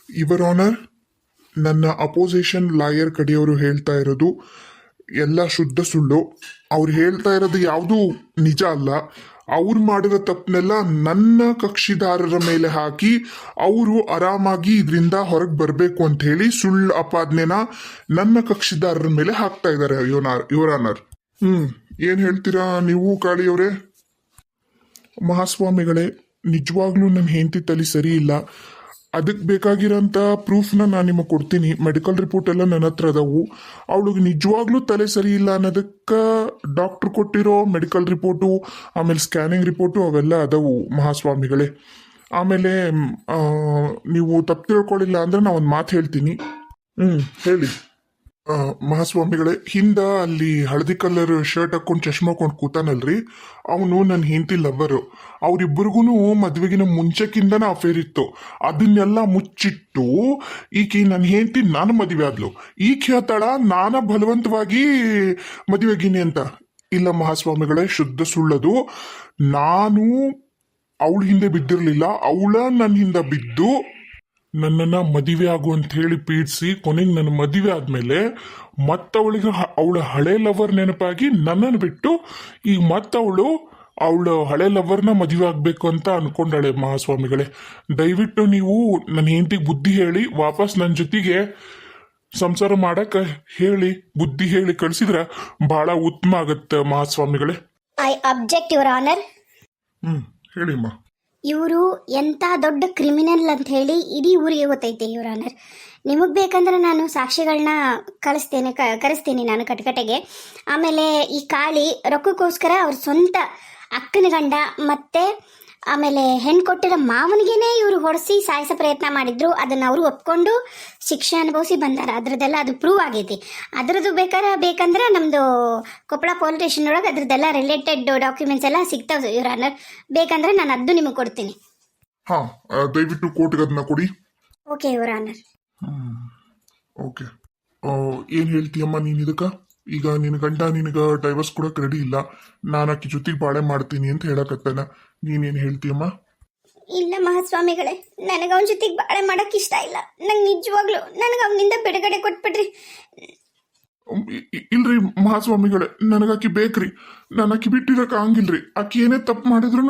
Your honour, ನನ್ನ opposition lawyer ಕಡೆಯವರು ಹೇಳ್ತಾ ಇರೋದು ಎಲ್ಲ ಶುದ್ಧ ಸುಳ್ಳು. ಅವ್ರು ಹೇಳ್ತಾ ಇರೋದು ಯಾವುದೂ ನಿಜ ಅಲ್ಲ. ಅವ್ರು ಮಾಡಿರೋ ತಪ್ಪನ್ನೆಲ್ಲ ನನ್ನ ಕಕ್ಷಿದಾರರ ಮೇಲೆ ಹಾಕಿ ಅವರು ಆರಾಮಾಗಿ ಇದರಿಂದ ಹೊರಗೆ ಬರಬೇಕು ಅಂತ ಹೇಳಿ ಸುಳ್ಳು ಅಪಾದನೆನ ನನ್ನ ಕಕ್ಷಿದಾರರ ಮೇಲೆ ಹಾಕ್ತಾ ಇದ್ದಾರೆ ಯುವರ್ ಆನರ್. ಏನು ಹೇಳ್ತೀರಾ ನೀವು ಕಾಳಿಯವರೇ? ಮಹಾಸ್ವಾಮಿಗಳೇ, ನಿಜವಾಗ್ಲೂ ನನ್ನ ಹೆಂಡತಿ ತಲೆ ಸರಿ ಇಲ್ಲ. ಅದಕ್ಕೆ ಬೇಕಾಗಿರೋಂಥ ಪ್ರೂಫ್ನ ನಾನು ನಿಮಗೆ ಕೊಡ್ತೀನಿ. ಮೆಡಿಕಲ್ ರಿಪೋರ್ಟ್ ಎಲ್ಲ ನನ್ನ ಹತ್ರ ಅದಾವು. ಅವಳಿಗೆ ನಿಜವಾಗ್ಲೂ ತಲೆ ಸರಿ ಇಲ್ಲ ಅನ್ನೋದಕ್ಕೆ ಡಾಕ್ಟ್ರು ಕೊಟ್ಟಿರೋ ಮೆಡಿಕಲ್ ರಿಪೋರ್ಟು, ಆಮೇಲೆ ಸ್ಕ್ಯಾನಿಂಗ್ ರಿಪೋರ್ಟು ಅವೆಲ್ಲ ಅದಾವು ಮಹಾಸ್ವಾಮಿಗಳೇ. ಆಮೇಲೆ ನೀವು ತಪ್ಪು ತಿಳ್ಕೊಳ್ಳಿಲ್ಲ ಅಂದರೆ ನಾನು ಒಂದು ಮಾತು ಹೇಳ್ತೀನಿ. ಹೇಳಿ. ಮಹಾಸ್ವಾಮಿಗಳೇ, ಹಿಂದ ಅಲ್ಲಿ ಹಳದಿ ಕಲರ್ ಶರ್ಟ್ ಹಾಕೊಂಡು ಚಶ್ಮಾ ಹಾಕೊಂಡು ಕೂತಾನಲ್ರಿ, ಅವನು ನನ್ನ ಹೆಂಡತಿ ಲವ್ವರು. ಅವ್ರಿಬ್ಬರಿಗೂ ಮದ್ವೆಗಿನ ಮುಂಚೆಕಿಂದನ ಅಫೇರ್ ಇತ್ತು. ಅದನ್ನೆಲ್ಲ ಮುಚ್ಚಿಟ್ಟು ಈಕೆ ನನ್ನ ಹೆಂಡತಿ ನಾನು ಮದುವೆ ಆದ್ಲು. ಈಕೆ ಹೇಳ್ತಾಳ ನಾನ ಬಲವಂತವಾಗಿ ಮದುವೆಗಿನಿ ಅಂತ. ಇಲ್ಲ ಮಹಾಸ್ವಾಮಿಗಳೇ, ಶುದ್ಧ ಸುಳ್ಳದು. ನಾನು ಅವಳ ಹಿಂದೆ ಬಿದ್ದಿರಲಿಲ್ಲ, ಅವಳ ನನ್ನ ಹಿಂದೆ ಬಿದ್ದು ನನ್ನನ್ನು ಮದುವೆ ಆಗು ಅಂತ ಹೇಳಿ ಪೀಡಿಸಿ ಕೊನೆಗೆ ನನ್ನ ಮದುವೆ ಆದಮೇಲೆ ಮತ್ತವಳಿಗೆ ಅವಳ ಹಳೆ ಲವರ್ ನೆನಪಾಗಿ ನನ್ನನ್ನು ಬಿಟ್ಟು ಈಗ ಅವಳ ಹಳೆ ಲವರ್ನ ಮದುವೆ ಆಗಬೇಕು ಅಂತ ಅನ್ಕೊಂಡಾಳೆ ಮಹಾಸ್ವಾಮಿಗಳೇ. ದಯವಿಟ್ಟು ನೀವು ನನ್ನ ಹೆಂಡತಿಗೆ ಬುದ್ಧಿ ಹೇಳಿ ವಾಪಸ್ ನನ್ನ ಜೊತೆಗೆ ಸಂಸಾರ ಮಾಡಕ್ಕೆ ಹೇಳಿ, ಬುದ್ಧಿ ಹೇಳಿ ಕಳಿಸಿದ್ರೆ ಬಹಳ ಉತ್ತಮ ಆಗತ್ತೆ ಮಹಾಸ್ವಾಮಿಗಳೇ. I object your honour. ಹೇಳಿಮ್ಮ. ಇವರು ಎಂಥ ದೊಡ್ಡ ಕ್ರಿಮಿನಲ್ ಅಂತ ಹೇಳಿ ಇಡೀ ಊರಿಗೆ ಗೊತ್ತೈತೆ ಯುವರ್ ಆನರ್. ನಿಮಗೆ ಬೇಕಂದ್ರೆ ನಾನು ಸಾಕ್ಷಿಗಳನ್ನ ಕರೆಸ್ತೀನಿ ನಾನು ಕಟಕಟೆಗೆ. ಆಮೇಲೆ ಈ ಕಾಳಿ ರೊಕ್ಕಕ್ಕೋಸ್ಕರ ಅವ್ರ ಸ್ವಂತ ಅಕ್ಕನ ಗಂಡ ಮತ್ತೆ ಆಮೇಲೆ ಹೆಣ್ಣು ಕೊಟ್ಟಿರೋ ಮಾವನಿಗೇನೆ ಇವರು ಹೊಡೆಸಿ ಸಾಯಿಸೋ ಪ್ರಯತ್ನ ಮಾಡಿದ್ರು. ಅದನ್ನು ಅವರು ಒಪ್ಕೊಂಡು ಶಿಕ್ಷೆ ಅನುಭವಿಸಿ ಬಂದಾರ. ಅದ್ರದ್ದೆಲ್ಲ ಅದು ಪ್ರೂವ್ ಆಗೈತಿ. ಅದ್ರದ್ದು ಬೇಕಂದ್ರೆ ನಮ್ಮದು ಕೊಪ್ಪಳ ಪೊಲೀಸ್ ಸ್ಟೇಷನ್ ಒಳಗೆ ಅದ್ರದ್ದೆಲ್ಲ ರಿಲೇಟೆಡ್ ಡಾಕ್ಯುಮೆಂಟ್ಸ್ ಎಲ್ಲ ಸಿಗ್ತಾವೆ ಯುವರ್ ಆನರ್. ಬೇಕಂದ್ರೆ ನಾನು ಅದು ನಿಮಗೆ ಕೊಡ್ತೀನಿ. ಹಾ, ದಯವಿಟ್ಟು ಕೋರ್ಟ್ಗೆ ಅದನ್ನ ಕೊಡಿ. Okay your honour. ಓಕೆ. ಏನು ಹೇಳ್ತೀಯಮ್ಮ ನೀನು ಇದಕ್ಕೆ? ಈಗ ನಿನ್ನ ಗಂಡ ನಿನಗೆ ಡೈವರ್ಸ್ ಕೊಡಕ್ಕೆ ರೆಡಿ ಇಲ್ಲ, ನಾನು ಆಕಿ ಜೊತೆಗೆ ಬಾಳೆ ಮಾಡ್ತೀನಿ ಅಂತ ಹೇಳಕತ್ತಾನ. ನೀನೇನು ಹೇಳ್ತೀಯಮ್ಮ? ಇಲ್ಲ ಮಹಾಸ್ವಾಮಿಗಳೇ, ನನಗೆ ಅವನ ಜೊತೆಗೆ ಬಾಳೆ ಮಾಡಕ್ಕೆ ಇಷ್ಟ ಇಲ್ಲ. ನಂಗೆ ನಿಜವಾಗ್ಲು ನನಗೆ ಅವನಿಂದ ಬಿಡುಗಡೆ ಕೊಟ್ಬಿಡ್ರಿ. ಇಲ್ರಿ ಮಹಾಸ್ವಾಮಿಗಳೇ, ನನಗಾಕಿ ಬೇಕ್ರಿ. ನಾನು ಆಕಿ ಬಿಟ್ಟಿರಕ್ಕೆ ಆಗಿಲ್ರಿ. ಆಕಿ ಏನೇ ತಪ್ಪು ಮಾಡಿದ್ರು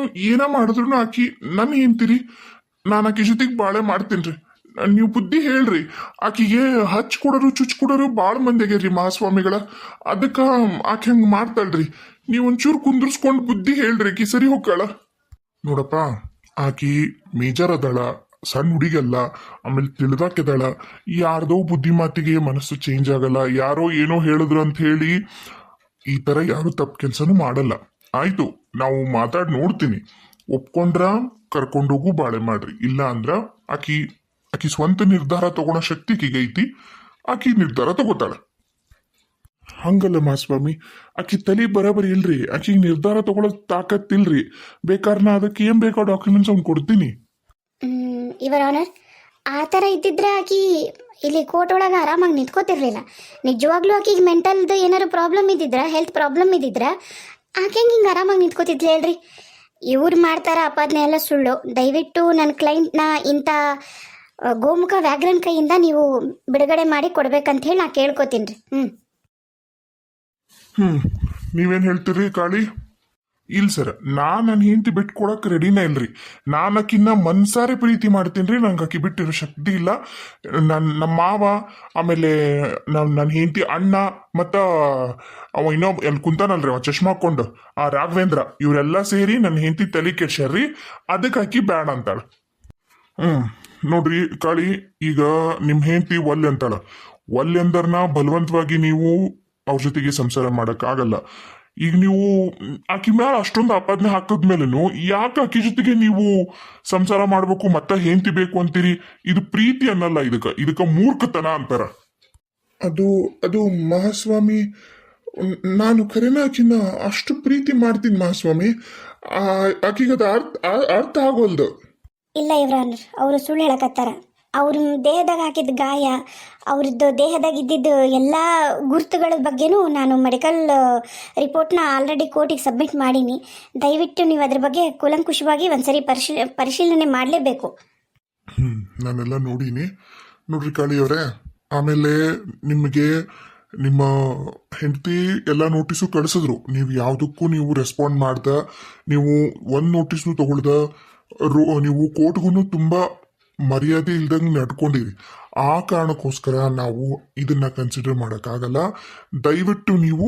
ಮಾಡಿದ್ರು ಆಕಿ ನನ್ನ ಏನ್ತೀರಿ. ನಾನು ಆಕಿ ಜೊತೆಗೆ ಬಾಳೆ ಮಾಡ್ತೀನಿ. ನೀವು ಬುದ್ಧಿ ಹೇಳ್ರಿ. ಆಕಿಗೆ ಹಚ್ ಕೊಡೋರು ಚುಚ್ ಕೊಡೋರು ಭಾಳ ಮಂದಿ ಆಗ್ಯಾರ್ರಿ ಮಹಾಸ್ವಾಮಿಗಳ. ಅದಕ್ಕೆ ಆಕೆ ಹಂಗೆ ಮಾಡ್ತಾಳ್ರಿ. ನೀವು ಒಂಚೂರು ಕುಂದ್ರಿಸ್ಕೊಂಡು ಬುದ್ಧಿ ಹೇಳ್ರಿ, ಆಕಿ ಸರಿ ಹೋಗ್ಕಾಳ. ನೋಡಪ್ಪ, ಆಕಿ ಮೇಜರ್ ಅದಳ, ಸಣ್ಣ ಹುಡುಗಲ್ಲ, ಆಮೇಲೆ ತಿಳಿದಾಕಿದಾಳ. ಯಾರ್ದೋ ಬುದ್ಧಿ ಮಾತಿಗೆ ಮನಸ್ಸು ಚೇಂಜ್ ಆಗಲ್ಲ. ಯಾರೋ ಏನೋ ಹೇಳಿದ್ರು ಅಂತ ಹೇಳಿ ಈ ಥರ ಯಾರು ತಪ್ಪು ಕೆಲಸನೂ ಮಾಡಲ್ಲ. ಆಯ್ತು, ನಾವು ಮಾತಾಡಿ ನೋಡ್ತೀನಿ. ಒಪ್ಕೊಂಡ್ರ ಕರ್ಕೊಂಡೋಗು ಬಾಳೆ ಮಾಡ್ರಿ. ಇಲ್ಲ ಅಂದ್ರ ಆಕಿ ಸ್ವಂತ ನಿರ್ಧಾರ ತಗೊಳೋ ಶಕ್ತಿ ಐತಿ. ಆಕಿ ನಿರ್ಧಾರ ತಗೋತಾಳೆ. ಹಂಗಲ್ಲ ಮಹಾಸ್ವಾಮಿ, ಆಕಿ ತಲೆ ಬರಬರಿ ಇಲ್ರಿ. ಆಕಿಗೆ ನಿರ್ಧಾರ ತಗೊಳೋ ತಾಕತ್ತಿಲ್ರಿ. ಬೇಕಾದ್ರೆ ಅದಕ್ಕೆ ಏನ್ ಬೇಕೋ ಡಾಕ್ಯುಮೆಂಟ್ಸ್ ಅವ್ನು ಕೊಡ್ತೀನಿ. ಯುವರ್ ಆನರ್, ಆ ಥರ ಇದ್ದಿದ್ರೆ ಆಕಿ ಇಲ್ಲಿ ಕೋರ್ಟ್ ಒಳಗೆ ಆರಾಮಾಗಿ ನಿಂತ್ಕೋತಿರ್ಲಿಲ್ಲ. ನಿಜವಾಗ್ಲೂ ಆಕಿಗೆ ಮೆಂಟಲ್ದು ಏನಾದ್ರು ಪ್ರಾಬ್ಲಮ್ ಇದ್ದಿದ್ರ, ಹೆಲ್ತ್ ಪ್ರಾಬ್ಲಮ್ ಇದ್ದಿದ್ರ ಆಕೆ ಹಿಂಗೆ ಆರಾಮಾಗಿ ನಿಂತ್ಕೋತಿದ್ಲು ಹೇಳ್ರಿ. ಇವ್ರು ಮಾಡ್ತಾರ ಅಪಾದನೆ ಎಲ್ಲ ಸುಳ್ಳು. ದಯವಿಟ್ಟು ನನ್ನ ಕ್ಲೈಂಟ್ನ ಇಂಥ ಗೋಮುಖ ವ್ಯಾಘ್ರನ್ ಕೈಯಿಂದ ನೀವು ಬಿಡುಗಡೆ ಮಾಡಿ ಕೊಡ್ಬೇಕಂತ ಹೇಳಿ ನಾ ಕೇಳ್ಕೊತೀನಿ ರೀ. ನೀವೇನು ಹೇಳ್ತೀರಿ ಕಾಳಿ? ಇಲ್ಲ ಸರ್, ನನ್ನ ಹೆಂಡತಿ ಬಿಟ್ಕೊಡಕ್ ರೆಡಿನೇ ಇಲ್ರಿ. ನಾನು ಆಕಿನ್ನ ಮನ್ಸಾರೆ ಪ್ರೀತಿ ಮಾಡ್ತೀನಿ ರೀ. ನಂಗೆ ಆಕಿ ಬಿಟ್ಟಿರೋ ಶಕ್ತಿ ಇಲ್ಲ. ನಮ್ಮ ಮಾವ, ಆಮೇಲೆ ನನ್ನ ಹೆಂಡತಿ ಅಣ್ಣ, ಮತ್ತು ಅವ ಇನ್ನೊಬ್ಬ ಎಲ್ಲಿ ಕುಂತಾನಲ್ರಿ ಅವ ಚಶ್ಮಾ ಹಾಕೊಂಡು ಆ ರಾಘವೇಂದ್ರ, ಇವರೆಲ್ಲ ಸೇರಿ ನನ್ನ ಹೆಂಡತಿ ತಲೆ ಕೆಡ್ಸ್ಯಾರ್ರಿ. ಅದಕ್ಕೆ ಆಕಿ ಬ್ಯಾಡ ಅಂತಾಳ. ನೋಡ್ರಿ ಕಾಳಿ, ಈಗ ನಿಮ್ಮ ಹೆಂಡತಿ ಒಲ್ಲೆ ಅಂತಾಳ. ಒಲ್ಲೆ ಅಂದರ್ನ ಬಲವಂತವಾಗಿ ನೀವು ಅವ್ರ ಜೊತೆಗೆ ಸಂಸಾರ ಆಗಲ್ಲ. ಈಗ ನೀವು ಆಕಿ ಮ್ಯಾಲ ಅಷ್ಟೊಂದು ಆಪಾದನೆ ಹಾಕಿದ್ಮೇಲೆನು ಯಾಕೆ ಆಕಿ ಜೊತೆಗೆ ನೀವು ಸಂಸಾರ ಮಾಡ್ಬೇಕು ಮತ್ತೆ ಹೆಂಡತಿ ಬೇಕು ಅಂತೀರಿ? ಇದು ಪ್ರೀತಿ ಅನ್ನಲ್ಲ, ಇದಕ್ಕ ಮೂರ್ಖತನ ಅಂತಾರ. ಅದು ಮಹಾಸ್ವಾಮಿ, ನಾನು ಖರೇನ ಆಕಿನ ಅಷ್ಟು ಪ್ರೀತಿ ಮಾಡ್ತೀನಿ ಮಹಾಸ್ವಾಮಿ. ಆಕಿಗದ ಅರ್ಥ ಆಗೋಲ್ದು. ಇಲ್ಲ ಯುವರ್ ಆನರ್, ಅವರು ಸುಳ್ಳು ಹೇಳಕತ್ತಾರ. ಅವ್ರ ದೇಹದಾಗ ಹಾಕಿದ ಗಾಯ, ಅವ್ರದ್ದು ದೇಹದಾಗ ಇದ್ದಿದ್ದು ಎಲ್ಲ ಗುರುತುಗಳ ಬಗ್ಗೆನೂ ನಾನು ಮೆಡಿಕಲ್ ರಿಪೋರ್ಟ್ನ ಆಲ್ರೆಡಿ ಕೋರ್ಟಿಗೆ ಸಬ್ಮಿಟ್ ಮಾಡೀನಿ. ದಯವಿಟ್ಟು ನೀವು ಅದ್ರ ಬಗ್ಗೆ ಕೂಲಂಕುಷವಾಗಿ ಒಂದ್ಸರಿ ಪರಿಶೀಲನೆ ಮಾಡಲೇಬೇಕು. ನಾನೆಲ್ಲ ನೋಡೀನಿ. ನೋಡ್ರಿ ಕಾಳಿಯವರೇ, ಆಮೇಲೆ ನಿಮಗೆ ನಿಮ್ಮ ಹೆಂಡತಿ ಎಲ್ಲ ನೋಟಿಸು ಕಳಿಸಿದ್ರು. ನೀವು ಯಾವುದಕ್ಕೂ ನೀವು ರೆಸ್ಪಾಂಡ್ ಮಾಡ್ದ, ನೀವು ಒಂದು ನೋಟಿಸ್ನು ತಗೊಳ್ದ, ನೀವು ಕೋರ್ಟ್ಗೂ ತುಂಬಾ ಮರ್ಯಾದೆ ಇಲ್ದಂಗೆ ನಡ್ಕೊಂಡಿರಿ. ಆ ಕಾರಣಕ್ಕೋಸ್ಕರ ನಾವು ಇದನ್ನ ಕನ್ಸಿಡರ್ ಮಾಡೋಕ್ಕಾಗಲ್ಲ. ದಯವಿಟ್ಟು ನೀವು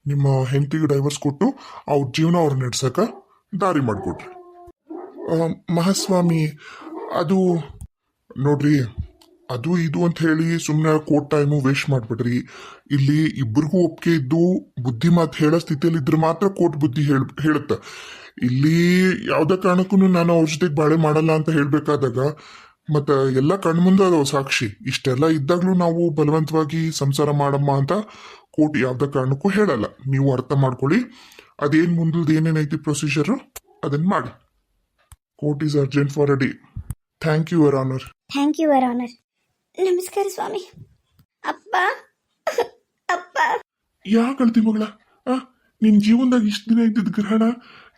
ನಿಮ್ಮ ಹೆಂಡತಿಗೆ ಡೈವರ್ಸ್ ಕೊಟ್ಟು ಅವ್ರ ಜೀವನ ಅವ್ರು ನಡ್ಸಕ ದಾರಿ ಮಾಡಿಕೊಡ್ರಿ. ಮಹಾಸ್ವಾಮಿ, ಅದು ನೋಡ್ರಿ, ಅದು ಇದು ಅಂತ ಹೇಳಿ ಸುಮ್ಮನೆ ಕೋರ್ಟ್ ಟೈಮು ವೇಸ್ಟ್ ಮಾಡ್ಬಿಡ್ರಿ. ಇಲ್ಲಿ ಇಬ್ಬರಿಗೂ ಒಪ್ಪಿಗೆ ಇದ್ದು ಬುದ್ಧಿ ಮಾತು ಹೇಳೋ ಸ್ಥಿತಿಯಲ್ಲಿ ಇದ್ರೆ ಮಾತ್ರ ಕೋರ್ಟ್ ಬುದ್ಧಿ ಹೇಳುತ್ತೆ. ಇಲ್ಲಿ ಯಾವುದೇ ಕಾರಣಕ್ಕೂ ನಾನು ಅವ್ರ ಜೊತೆಗೆ ಬಾಳೆ ಮಾಡಲ್ಲ ಅಂತ ಹೇಳ್ಬೇಕಾದಾಗ ಮತ್ತೆ ಎಲ್ಲ ಕಣ್ಮುಂದೆ ಅದಾವ ಸಾಕ್ಷಿ. ಇಷ್ಟೆಲ್ಲ ಇದ್ದಾಗ್ಲೂ ನಾವು ಬಲವಂತವಾಗಿ ಸಂಸಾರ ಮಾಡಮ್ಮ ಅಂತ ಕೋರ್ಟ್ ಯಾವುದೇ ಕಾರಣಕ್ಕೂ ಹೇಳಲ್ಲ. ನೀವು ಅರ್ಥ ಮಾಡ್ಕೊಳ್ಳಿ. ಅದೇನು ಮುಂದಲ್ದು ಏನೇನೈತಿ ಪ್ರೊಸೀಜರು ಅದನ್ನ ಮಾಡಿ. Court is urgent for a day. Thank you your honour. Thank you your honour. ನಮಸ್ಕಾರ ಸ್ವಾಮಿ. ಅಪ್ಪ ಅಪ್ಪ. ಯಾಕಳ್ತಿ ಮಗಳ? ನಿನ್ ಜೀವನದಾಗ ಇಷ್ಟು ದಿನ ಇದ್ದಿದ್ದ ಗ್ರಹಣ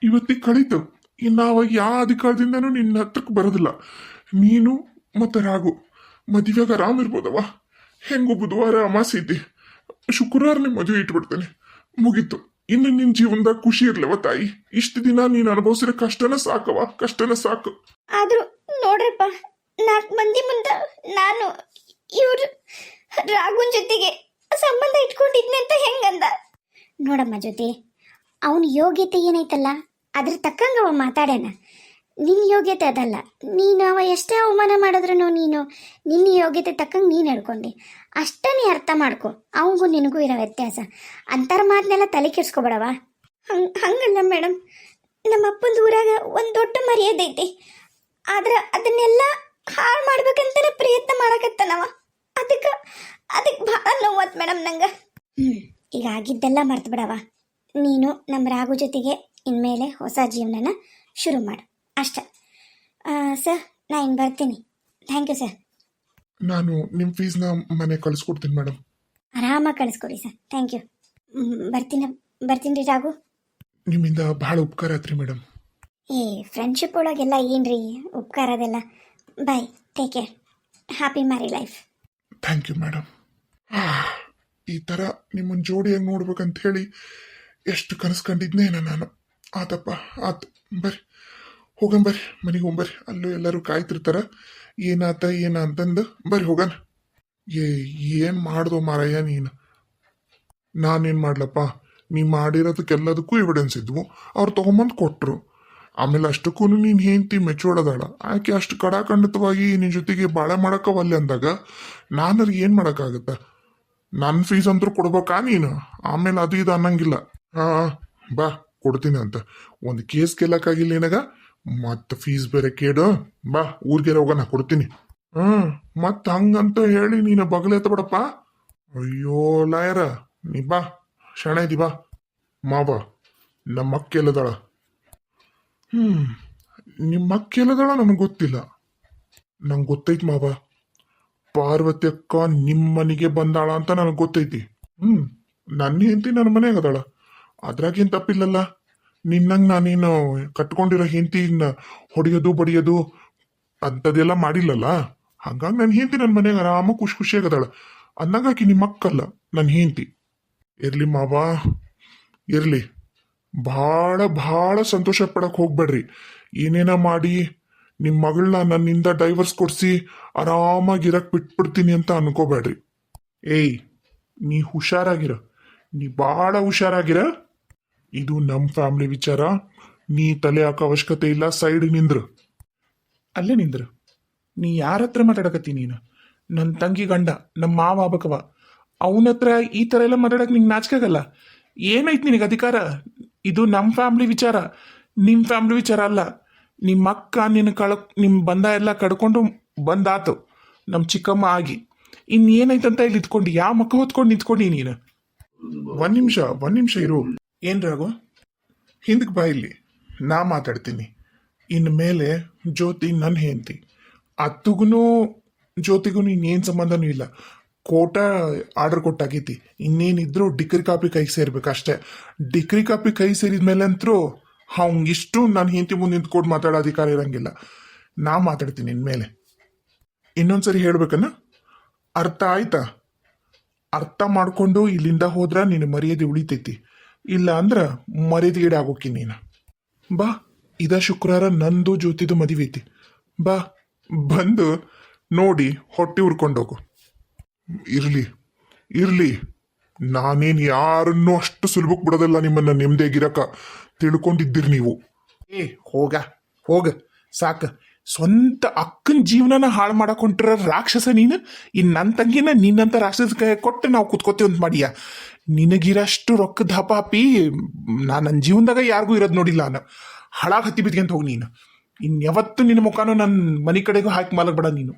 ಇವತ್ತಿಗೆ ಕಳೀತು. ಇನ್ನು ಅವಾಗ ಯಾವ ಅಧಿಕಾರದಿಂದನೂ ನಿನ್ನ ಹತ್ರಕ್ಕೆ ಬರೋದಿಲ್ಲ. ನೀನು ಮತ್ತೆ ರಾಗು ಮದುವೆಯಾಗ ಆರಾಮ್ ಇರ್ಬೋದವ. ಹೆಂಗು ಬುಧವಾರ ಅಮಾಸೆ ಐತಿ, ಶುಕ್ರವಾರ ನಿಮ್ಮ ಮದುವೆ ಇಟ್ಬಿಡ್ತೇನೆ, ಮುಗೀತು. ಇನ್ನು ನಿನ್ನ ಜೀವನದಾಗ ಖುಷಿ ಇರ್ಲವ ತಾಯಿ. ಇಷ್ಟು ದಿನ ನೀನು ಅನುಭವಿಸಿರೋ ಕಷ್ಟನ ಸಾಕವ, ಕಷ್ಟನ ಸಾಕು. ಆದ್ರೂ ನೋಡ್ರಪ್ಪ, 4 ಮಂದಿ ಮುಂದೆ ನಾನು ಇವ್ರು ರಾಘುನ್ ಜೊತೆಗೆ ಸಂಬಂಧ ಇಟ್ಕೊಂಡಿದ್ನಿ ಅಂತ ಹೆಂಗಂದ ನೋಡಮ್ಮ. ಜೊತೆ ಅವನ ಯೋಗ್ಯತೆ ಏನೈತಲ್ಲ ಅದ್ರ ತಕ್ಕಂಗ ಅವ ಮಾತಾಡ್ಯಾನ. ನಿನ್ನ ಯೋಗ್ಯತೆ ಅದಲ್ಲ. ನೀನು ಅವ ಎಷ್ಟೇ ಅವಮಾನ ಮಾಡಿದ್ರು ನೀನು ನಿನ್ನ ಯೋಗ್ಯತೆ ತಕ್ಕಂಗೆ ನೀನು ಹೇಳ್ಕೊಂಡಿ ಅಷ್ಟೇ. ನೀ ಅರ್ಥ ಮಾಡ್ಕೊ. ಅವನಿಗೂ ನಿನಗೂ ಇರೋ ವ್ಯತ್ಯಾಸ. ಅಂತರ ಮಾತನ್ನೆಲ್ಲ ತಲೆ ಕೆಡ್ಸ್ಕೊಬೇಡವ. ಹಂಗಲ್ಲ ಮೇಡಮ್, ನಮ್ಮ ಅಪ್ಪನ ಊರಾಗ ಒಂದು ದೊಡ್ಡ ಮರ್ಯಾದೆ ಐತಿ. ಆದ್ರೆ ಅದನ್ನೆಲ್ಲ ಹಾಳು ಮಾಡ್ಬೇಕಂತಾನೆ ಪ್ರಯತ್ನ ಮಾಡಕತ್ತಾನವ. ಅದಕ್ಕೆ ಭಾಳ ನೋವತ್ ಮೇಡಮ್ ನಂಗೆ. ಈಗ ಆಗಿದ್ದೆಲ್ಲ ಮರ್ತು ಬಿಡವ. ನೀನು ನಮ್ಮ ರಾಘು ಜೊತೆಗೆ ಇನ್ಮೇಲೆ ಹೊಸ ಜೀವನನ ಶುರು ಮಾಡು ಅಷ್ಟೆ. ಸರ್, ನಾ ಇನ್ನು ಬರ್ತೀನಿ. Thank you sir. ನಾನು ನಿಮ್ಮ ಫೀಸ್ನ ಮನೆ ಕಳಿಸ್ಕೊಡ್ತೀನಿ ಮೇಡಮ್. ಆರಾಮಾಗಿ ಕಳಿಸ್ಕೊಡಿ ಸರ್. Thank you. ಬರ್ತೀನಿ ರೀ ರಾಘು. ನಿಮ್ಮಿಂದ ಬಹಳ ಉಪಕಾರ ಆತ್ರಿ ಮೇಡಮ್. ಏ, ಫ್ರೆಂಡ್ಶಿಪ್ ಒಳಗೆಲ್ಲ ಏನ್ರಿ ಉಪಕಾರ ಅದೆಲ್ಲ. Bye, take care, happy married life. Thank you madam. ಈ ಥರ ನಿಮ್ಮನ್ನು ಜೋಡಿಯಾಗಿ ನೋಡ್ಬೇಕಂತ ಹೇಳಿ ಎಷ್ಟು ಕನಸು ಕಂಡಿದ್ನೇನ ನಾನು. ಆತಪ್ಪ ಆತು. ಬರ್ರಿ ಹೋಗಂಬರ್ರಿ, ಮನೆಗೆ ಹೋಗ್ಬರ್ರಿ. ಅಲ್ಲೂ ಎಲ್ಲರೂ ಕಾಯ್ತಿರ್ತಾರ ಏನಾತ ಏನ ಅಂತಂದು. ಬರ್ರಿ ಹೋಗಣ. ಏನು ಮಾಡ್ದೋ ಮಾರಯ್ಯ ನೀನು. ನಾನೇನು ಮಾಡ್ಲಪ್ಪ, ನೀ ಮಾಡಿರೋದಕ್ಕೆಲ್ಲದಕ್ಕೂ ಎವಿಡೆನ್ಸ್ ಇದ್ವು. ಅವ್ರು ತೊಗೊಂಬಂದು ಕೊಟ್ಟರು. ಆಮೇಲೆ ಅಷ್ಟಕ್ಕೂ ನೀನು ಹೆಂಡ್ತಿ ಮೆಚ್ಚೋಡದಾಳ. ಆಕೆ ಅಷ್ಟು ಕಡಾಖಂಡಿತವಾಗಿ ನಿನ್ನ ಜೊತೆಗೆ ಬಾಳೆ ಮಾಡೋಕ್ಕವಲ್ಲ ಅಂದಾಗ ನಾನು ಏನು ಮಾಡೋಕ್ಕಾಗತ್ತ? ನನ್ನ ಫೀಸ್ ಅಂತೂ ಕೊಡ್ಬೇಕಾ ನೀನು? ಆಮೇಲೆ ಅದು ಇದು ಅನ್ನಂಗಿಲ್ಲ. ಬಾ ಕೊಡ್ತೀನಿ ಅಂತ ಒಂದು ಕೇಸ್ ಗೆಲ್ಲಕ್ಕಾಗಿಲ್ಲ ನಿನಗ, ಮತ್ತೆ ಫೀಸ್ ಬೇರೆ ಕೇಡು. ಬಾ ಊರಿಗೆ ಹೋಗೋಣ, ಕೊಡ್ತೀನಿ. ಮತ್ತೆ ಹಂಗಂತ ಹೇಳಿ ನೀನು ಬಗಲೆತ್ತ ಬಿಡಪ್ಪ. ಅಯ್ಯೋ ಲಾಯರ, ನೀ ಬಾ, ಶಣ ಇದಿ ಬಾ. ಮಾವ, ನಮ್ಮ ಅಕ್ಕೆಲ್ಲದಾಳ. ನಿಮ್ಮ ಅಕ್ಕೆಲ್ಲದಾಳ ನನಗೆ ಗೊತ್ತಿಲ್ಲ. ನಂಗೆ ಗೊತ್ತೈತಿ ಮಾವ, ಪಾರ್ವತಿ ಅಕ್ಕ ನಿಮ್ಮ ಮನೆಗೆ ಬಂದಾಳ ಅಂತ ನನಗೆ ಗೊತ್ತೈತಿ. ನನ್ನ ಹೆಂಡತಿ ನನ್ನ ಮನೆಯಾಗ ಅದಾಳ, ಅದ್ರಾಗೇನು ತಪ್ಪಿಲ್ಲಲ್ಲ. ನಿನ್ನಂಗೆ ನಾನೇನು ಕಟ್ಕೊಂಡಿರೋ ಹೆಂಡತಿನ ಹೊಡೆಯೋದು ಬಡಿಯೋದು ಅಂಥದ್ದೆಲ್ಲ ಮಾಡಿಲ್ಲಲ್ಲ. ಹಂಗಾಗಿ ನನ್ನ ಹೆಂಡತಿ ನನ್ನ ಮನೆಯಾಗ ಆರಾಮ ಖುಷಿಯಾಗದಾಳ. ಅಂದಂಗಾಕಿ ನಿಮ್ಮ ಅಕ್ಕಲ್ಲ, ನನ್ನ ಹೆಂಡತಿ. ಇರ್ಲಿ ಮಾವ, ಇರ್ಲಿ. ಭಾಳ ಭಾಳ ಸಂತೋಷ ಪಡಕ್ಕೆ ಹೋಗ್ಬೇಡ್ರಿ. ಏನೇನ ಮಾಡಿ ನಿಮ್ಮ ಮಗಳನ್ನ ನನ್ನಿಂದ ಡೈವರ್ಸ್ ಕೊಡಿಸಿ ಆರಾಮಾಗಿರಕ್ಕೆ ಬಿಟ್ಬಿಡ್ತೀನಿ ಅಂತ ಅನ್ಕೋಬೇಡ್ರಿ. ಏಯ್, ನೀ ಹುಷಾರಾಗಿರ, ನೀ ಭಾಳ ಹುಷಾರಾಗಿರ. ಇದು ನಮ್ಮ ಫ್ಯಾಮಿಲಿ ವಿಚಾರ. ನೀ ತಲೆ ಹಾಕೋ ಅವಶ್ಯಕತೆ ಇಲ್ಲ. ಸೈಡ್ ನಿಂದ್ರು, ಅಲ್ಲೇ ನಿಂದ್ರು. ನೀ ಯಾರ ಹತ್ರ ಮಾತಾಡಕತ್ತಿ ನೀನು? ನನ್ನ ತಂಗಿ ಗಂಡ, ನಮ್ಮ ಮಾವ ಆಗ್ಬೇಕವ. ಅವನ ಹತ್ರ ಈ ಥರ ಎಲ್ಲ ಮಾತಾಡಕ್ಕೆ ನಿಂಗೆ ನಾಚಿಕಾಗಲ್ಲ? ಏನೈತಿ ನಿನಗೆ ಅಧಿಕಾರ? ಇದು ನಮ್ಮ ಫ್ಯಾಮ್ಲಿ ವಿಚಾರ, ನಿಮ್ಮ ಫ್ಯಾಮ್ಲಿ ವಿಚಾರ ಅಲ್ಲ. ನಿಮ್ಮ ಅಕ್ಕ ನಿಮ್ಮ ಬಂದ ಎಲ್ಲ ಕಡ್ಕೊಂಡು ಬಂದಾತು, ನಮ್ಮ ಚಿಕ್ಕಮ್ಮ ಆಗಿ. ಇನ್ನೇನೈತಂತ ಇಲ್ಲಿ ಇದ್ಕೊಂಡು ಯಾವ ಮಕ್ಕ ಹೊತ್ಕೊಂಡು ನಿಂತ್ಕೊಂಡು ನೀನು? ಒಂದ್ ನಿಮಿಷ ಇರು. ಏನ್ ರಾಘು, ಹಿಂದಕ್ಕೆ ಬಾ, ಇಲ್ಲಿ ನಾ ಮಾತಾಡ್ತೀನಿ. ಇನ್ನು ಮೇಲೆ ಜ್ಯೋತಿ ನನ್ನ ಹೆಂಡತಿ. ಅತ್ತುಗೂ ಜ್ಯೋತಿಗೂ ಇನ್ನೇನು ಸಂಬಂಧನೂ ಇಲ್ಲ. ಕೋಟ ಆರ್ಡರ್ ಕೊಟ್ಟಾಗೈತಿ. ಇನ್ನೇನಿದ್ರು ಡಿಗ್ರಿ ಕಾಪಿ ಕೈ ಸೇರ್ಬೇಕು ಅಷ್ಟೇ. ಡಿಗ್ರಿ ಕಾಪಿ ಕೈ ಸೇರಿದ್ಮೇಲೆ ಅಂತರೂ ಇಷ್ಟು ನಾನು ಹೆಂಡತಿ ಮುಂದೆ ನಿಂತ್ಕೊಂಡು ಮಾತಾಡೋ ಅಧಿಕಾರ ಇರಂಗಿಲ್ಲ. ನಾ ಮಾತಾಡ್ತೀನಿ ಇನ್ಮೇಲೆ. ಇನ್ನೊಂದ್ಸರಿ ಹೇಳ್ಬೇಕನ್ನ? ಅರ್ಥ ಆಯ್ತಾ? ಅರ್ಥ ಮಾಡ್ಕೊಂಡು ಇಲ್ಲಿಂದ ಹೋದ್ರ ನಿನ್ನ ಮರ್ಯಾದೆ ಉಳಿತೈತಿ, ಇಲ್ಲ ಅಂದ್ರ ಮರ್ಯಾದೆಗೀಡ ಆಗೋಕಿ ನೀನು. ಬಾ, ಇದ ಶುಕ್ರವಾರ ನಂದು ಜ್ಯೋತಿದು ಮದುವೆ ಐತಿ. ಬಾ, ಬಂದು ನೋಡಿ ಹೊಟ್ಟೆ ಉರ್ಕೊಂಡೋಗು. ಇರ್ಲಿ ಇರ್ಲಿ, ನಾನೇನು ಯಾರನ್ನೂ ಅಷ್ಟು ಸುಲಭಕ್ಕೆ ಬಿಡೋದಿಲ್ಲ ನಿಮ್ಮನ್ನ ನೆಮ್ಮದಿಯಾಗಿರಕ, ತಿಳ್ಕೊಂಡಿದ್ದೀರಿ ನೀವು. ಏ ಹೋಗ ಹೋಗ, ಸಾಕ. ಸ್ವಂತ ಅಕ್ಕನ ಜೀವನನ ಹಾಳು ಮಾಡಕ್ ಹೊಂಟಿರ ರಾಕ್ಷಸ ನೀನು. ಇನ್ನು ನನ್ನ ತಂಗಿನ ನಿನ್ನಂತ ರಾಕ್ಷಸ ಕೈ ಕೊಟ್ಟು ನಾವು ಕುತ್ಕೋತೀವಿ ಅಂತ ಮಾಡಿಯ. ನಿನಗಿರಷ್ಟು ರೊಕ್ಕದ ಹಪಾಪಿ ನಾನು ನನ್ನ ಜೀವನದಾಗ ಯಾರಿಗೂ ಇರೋದು ನೋಡಿಲ್ಲ. ನಾನು ಹಾಳಾಗಿ ಹತ್ತಿ ಬಿದ್ಕೊಂತ ಹೋಗಿ ನೀನು. ಇನ್ಯಾವತ್ತು ನಿನ್ನ ಮುಖಾನು ನನ್ನ ಮನೆ ಕಡೆಗೂ ಹಾಕಿ ಮಾಲಕ್ ಬೇಡ ನೀನು.